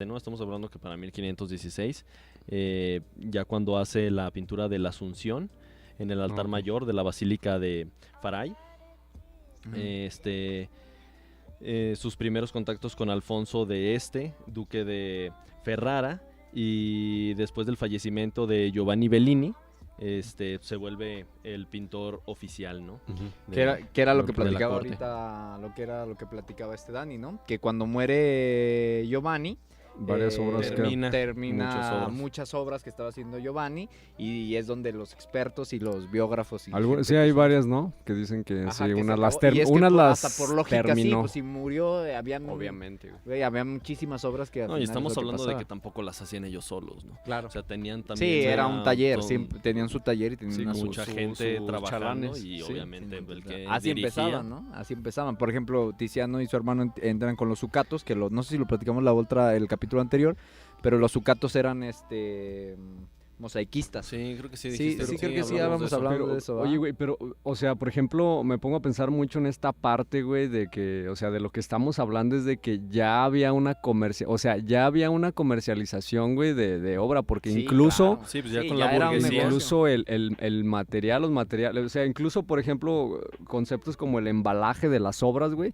¿no? Estamos hablando que para 1516, ya cuando hace la pintura de la Asunción en el altar mayor de la Basílica de Faray, sus primeros contactos con Alfonso duque de Ferrara, y después del fallecimiento de Giovanni Bellini, se vuelve el pintor oficial, ¿no? Que era lo que de la platicaba corte. ahorita, lo que platicaba Dani, ¿no? Que cuando muere Giovanni, Varias obras termina muchas obras que estaba haciendo Giovanni, y es donde los expertos y los biógrafos y gente sí, que hay son- varias, ¿no? Que dicen que Ajá, sí, que se unas acabó. las, Y es que unas las hasta por lógica sí, terminó. pues si murió, Obviamente, güey. güey, había muchísimas obras que al No, y final estamos es lo hablando de pasaba. que tampoco las hacían ellos solos, ¿no? Claro. O sea, tenían Sí, también... era un taller, son- siempre tenían su taller y tenían sí, una mucha gente sus trabajando chalanes, y sí. obviamente el que Así dirigía, empezaban, ¿no? Así empezaban. Por ejemplo, Tiziano y su hermano entran con los sucatos, que no sé si lo platicamos el capítulo anterior, pero los sucatos eran mosaicistas. Sí, creo que sí Sí, dijiste. sí, creo que sí, hablamos vamos de eso. hablando Pero, de eso, ¿va? oye, güey, pero, o sea, por ejemplo, me pongo a pensar mucho en esta parte, güey, de que, o sea, de lo que estamos hablando es de que ya había una comercialización, güey, de obra, porque Sí, incluso, claro. Sí, pues ya Sí, con ya la era un burguesía. negocio. incluso el material, los materiales, o sea, incluso, por ejemplo, conceptos como el embalaje de las obras, güey,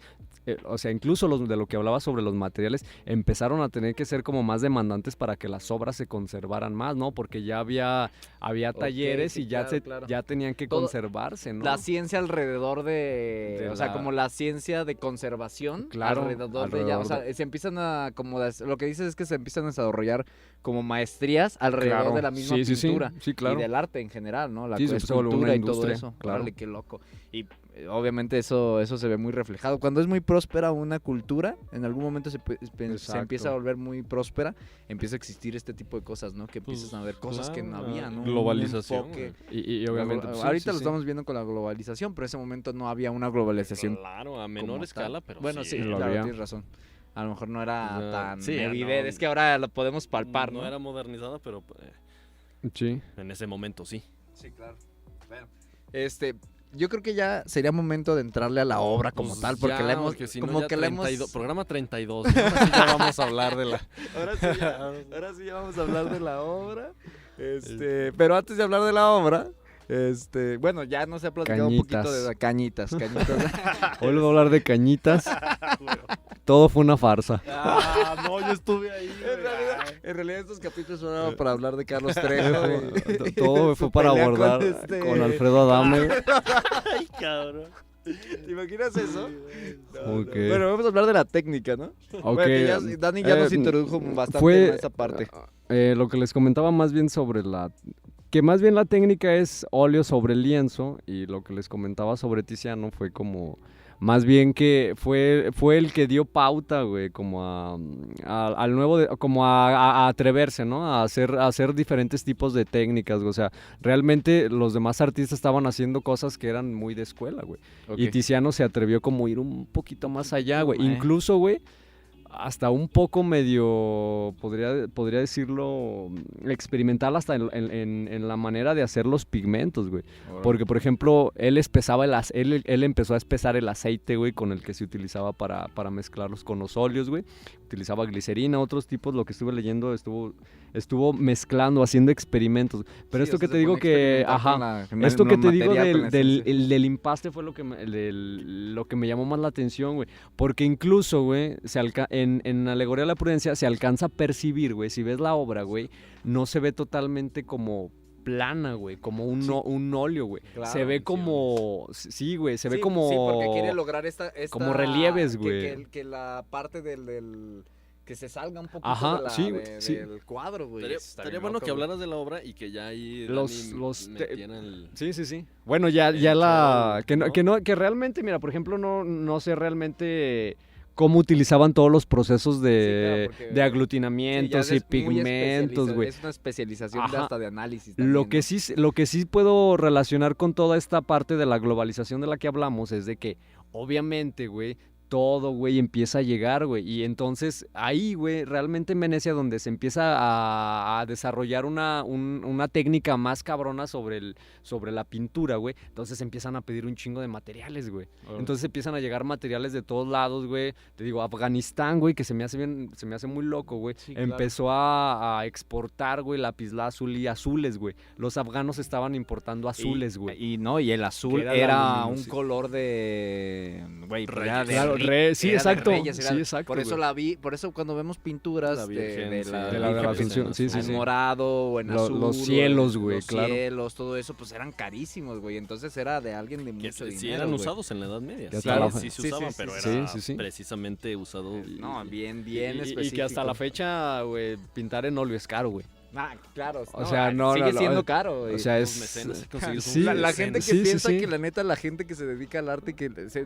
o sea, incluso de lo que hablaba sobre los materiales, empezaron a tener que ser como más demandantes para que las obras se conservaran más, ¿no? Porque ya había talleres sí, y ya claro, claro. ya tenían que Todo- conservarse, ¿no? La ciencia alrededor De o sea, la- como la ciencia de conservación, Claro, alrededor de ella. O sea, alrededor se empiezan lo que dices es que se empiezan a desarrollar como maestrías alrededor Claro. de la misma Sí, sí, sí. Sí, Sí, claro. y del arte en general, ¿no? La Sí, se empezó a volver una escultura y todo industria, eso. claro. Órale, qué loco. Y obviamente eso se ve muy reflejado. Cuando es muy próspera una cultura, en algún momento se Exacto. empieza a volver muy próspera, empieza a existir este tipo de cosas, ¿no? Que Pues, empiezan a ver cosas que no claro, había, ¿no? Un globalización, enfoque. Y obviamente, pues, sí, ahorita sí, lo sí. estamos viendo con la globalización, pero en ese momento no había una globalización Claro, a menor como escala, tal. pero bueno, sí, lo claro, había. tienes razón. A lo mejor no era No, tan sí, evidente. no. Es que ahora lo podemos palpar, ¿no? No era modernizada, pero Sí. en ese momento sí. Sí, claro. Bueno, yo creo que ya sería momento de entrarle a la obra como Pues tal, porque ya, la hemos, porque si no, como ya que la hemos... 32, programa 32, ¿no? Ahora sí ya vamos a hablar de la... ahora sí ya vamos a hablar de la obra. Pero antes de hablar de la obra, bueno, ya nos ha platicado un poquito de la cañitas. Hoy les voy a hablar de cañitas. Todo fue una farsa. Ah, no, yo estuve ahí. En realidad estos capítulos son para hablar de Carlos Trejo. Todo fue para pelea abordar con Alfredo Adame. Ay, cabrón. ¿Te imaginas eso? Ok. Bueno, vamos a hablar de la técnica, ¿no? Ok, Bueno, que Dani ya nos introdujo bastante en esa parte. Lo que les comentaba más bien sobre que más bien la técnica es óleo sobre lienzo, y lo que les comentaba sobre Tiziano fue como más bien que fue el que dio pauta, güey, como al nuevo, como a atreverse, ¿no? A hacer diferentes tipos de técnicas, güey. O sea, realmente los demás artistas estaban haciendo cosas que eran muy de escuela, güey. Y Tiziano se atrevió como a ir un poquito más allá, güey. Incluso, güey, hasta un poco medio, podría decirlo, experimental hasta en la manera de hacer los pigmentos, güey. Porque, por ejemplo, él empezó a espesar el aceite, güey, con el que se utilizaba para mezclarlos con los óleos, güey. Utilizaba glicerina, otros tipos, lo que estuve leyendo, estuvo mezclando, haciendo experimentos. Pero Sí, esto o que sea, te se digo pone a que, experimentar con la- esto con que el te digo material, con la esencia. del impaste fue lo que me llamó más la atención, güey. Porque incluso, güey, en Alegoría de la Prudencia se alcanza a percibir, güey, si ves la obra, güey, no se ve totalmente como plana, güey, como un óleo, güey. Claro, se ve sí, como, sí, güey, se ve Sí, como... Sí, porque quiere lograr esta como relieves, que- güey. Que la parte del que se salga un poquito Ajá, de güey, sí. del cuadro, güey. Estaría bueno que hablaras de la obra y que ya ahí Los- Dani los te- metiera el... Sí. Bueno, ya que realmente, mira, por ejemplo, no sé realmente cómo utilizaban todos los procesos de Sí, claro, porque- de aglutinamientos y pigmentos, güey. Es una especialización Ajá. hasta de análisis. Lo que sí puedo relacionar con toda esta parte de la globalización de la que hablamos es de que, obviamente, güey, todo, güey, empieza a llegar, güey. Y entonces ahí, güey, realmente en Venecia donde se empieza a desarrollar una técnica más cabrona sobre la pintura, güey. Entonces empiezan a pedir un chingo de materiales, güey. Entonces empiezan a llegar materiales de todos lados, güey. Te digo, Afganistán, güey, que se me hace muy loco, güey. Sí, empezó a exportar, güey, lapislázuli y azules, güey. Los afganos estaban importando azules, güey. Y el azul era un color de, güey, claro, sí, exacto. Sí, exacto. Por eso por eso cuando vemos pinturas de la Asunción, sí, en morado o en azul, los cielos, güey, claro. Los cielos, todo eso, pues eran carísimos, güey. Entonces era de alguien de mucho dinero. Sí, eran usados en la Edad Media. Claro, sí se usaban, pero era precisamente usado. No, bien específico. Y que hasta la fecha, güey, pintar en óleo es caro, güey. Ah, claro. O sea, sigue siendo caro, güey. O sea, la gente que piensa que la neta, la gente que se dedica al arte,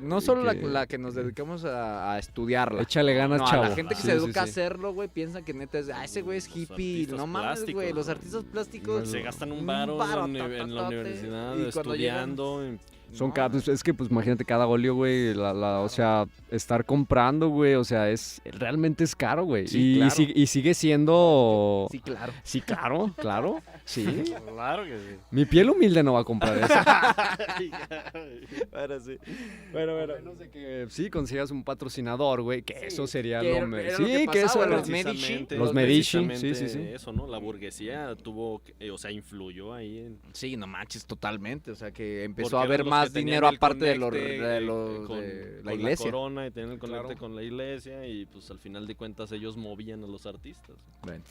no solo la que nos dedicamos a estudiarla. Échale ganas, chavo. La gente que se dedica a hacerlo, güey, piensa que neta es, ese güey es hippie. No mames, güey. Los artistas plásticos se gastan un varo en la universidad estudiando. Son caros, es que pues imagínate cada óleo, güey, o sea, estar comprando, güey, o sea, realmente es caro, güey. Sí, claro. Y sigue siendo... Sí, claro. Sí, claro, sí. Claro que sí. Mi piel humilde no va a comprar eso. Ahora sí. Bueno, no sé que sí consigas un patrocinador, güey, que eso sería lo mejor. Sí, que eso era los Medici. Los Medici, sí. Eso, ¿no? La burguesía tuvo, o sea, influyó ahí en... Sí, no manches, totalmente, o sea, que empezó a haber más dinero aparte de la iglesia. La corona y tenían el conecte con la iglesia y pues al final de cuentas ellos movían a los artistas. Bueno,